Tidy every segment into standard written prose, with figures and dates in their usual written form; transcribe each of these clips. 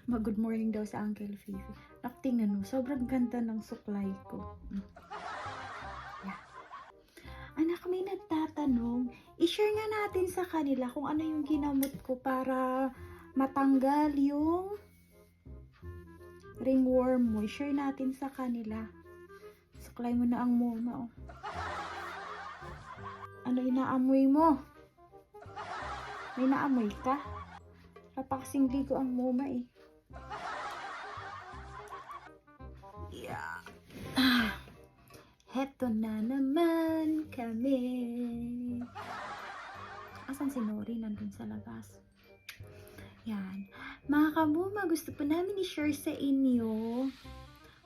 Mag-good morning daw sa Uncle Fifi. Tingnan mo, sobrang ganda ng suklay ko. Yeah. Anak, may nagtatanong. I-share nga natin sa kanila kung ano yung ginamot ko para matanggal yung ringworm mo. I-share natin sa kanila. Suklay mo na ang muna, oh. Ano inaamoy mo? May naamoy ka? Napakasing ligo ang muma, eh. Yeah. Heto na naman kami. Asan si Nori? Nandun sa labas. Yan. Mga kabuma, gusto po namin i-share sa inyo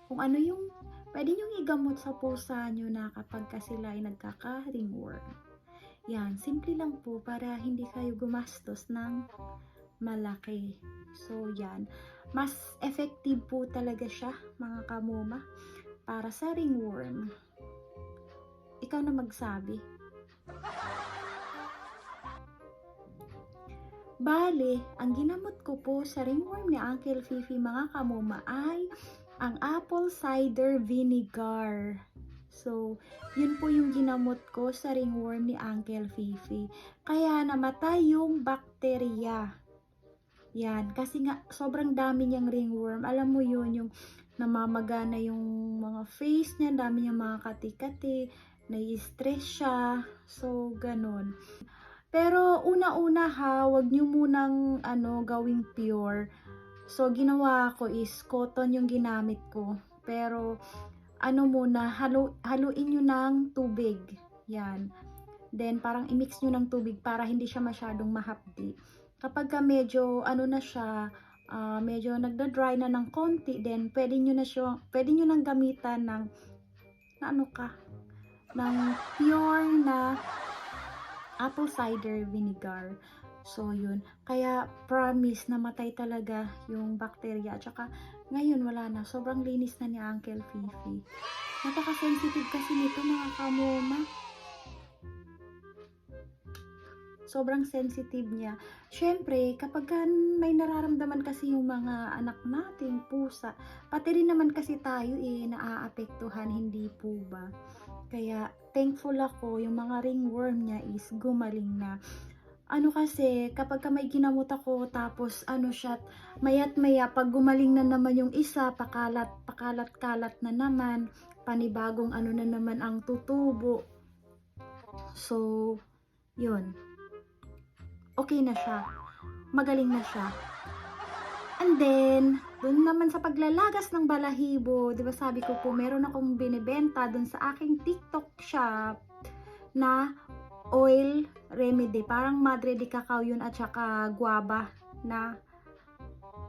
kung ano yung pwede nyong igamot sa pusa nyo na kapag sila ay nagkaka-ringworm. Yan. Simple lang po para hindi kayo gumastos ng malaki. So, yan. Mas effective po talaga siya, mga kamuma, para sa ringworm. Ikaw na magsabi. Bale, ang ginamot ko po sa ringworm ni Uncle Fifi, mga kamuma, ay ang apple cider vinegar. So, yun po yung ginamot ko sa ringworm ni Uncle Fifi. Kaya namatay yung bakterya. Yan, kasi nga sobrang dami niyang ringworm. Alam mo yun, yung namamagana yung mga face niya, dami niyang mga kati-kati, nai-stress siya. So, ganun. Pero una-una ha, wag niyo munang gawing pure. So, ginawa ko is cotton yung ginamit ko. Pero, muna, haluin nyo ng tubig. Yan. Then, parang i-mix nyo ng tubig para hindi siya masyadong mahapdi. Kapag medyo, na siya, medyo nagda-dry na ng konti, then, pwede nyo nang gamitan ng, ng pure na apple cider vinegar. So, yun. Kaya, promise, namatay talaga yung bakterya. At saka, ngayon, wala na. Sobrang linis na ni Uncle Fifi. Napaka-sensitive kasi nito, mga kamoma. Sobrang sensitive niya. Syempre, kapag may nararamdaman kasi yung mga anak nating pusa, pati rin naman kasi tayo naaapektuhan, hindi po ba? Kaya, thankful ako, yung mga ringworm niya is gumaling na. Kasi, kapag may ginamot ako, tapos siya, mayat maya, pag gumaling na naman yung isa, pakalat-kalat na naman, panibagong na naman ang tutubo. So, yun. Okay na siya. Magaling na siya. And then, dun naman sa paglalagas ng balahibo, di ba sabi ko po, meron akong binibenta dun sa aking TikTok shop na oil remedy. Parang madre de cacao yun at saka guava na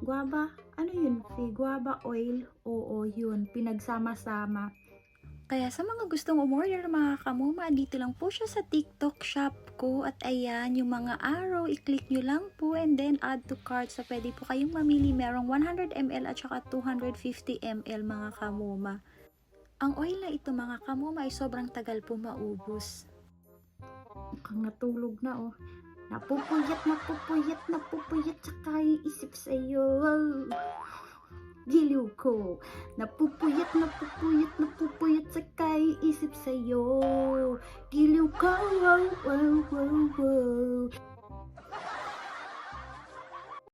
guava, yun? Guava oil. Oo, yun. Pinagsama-sama. Kaya sa mga gustong umorder, mga kamuma, dito lang po siya sa TikTok shop ko. At ayan, yung mga arrow, i-click nyo lang po and then add to cart. So, pwede po kayong mamili. Merong 100 ml at saka 250 ml, mga kamuma. Ang oil na ito, mga kamuma, ay sobrang tagal po maubos. Mukhang natulog na, oh. Napupuyat, saka iisip sa'yo. Giliw ko. Napupuyat, saka iisip sa'yo. Giliw ko, wow.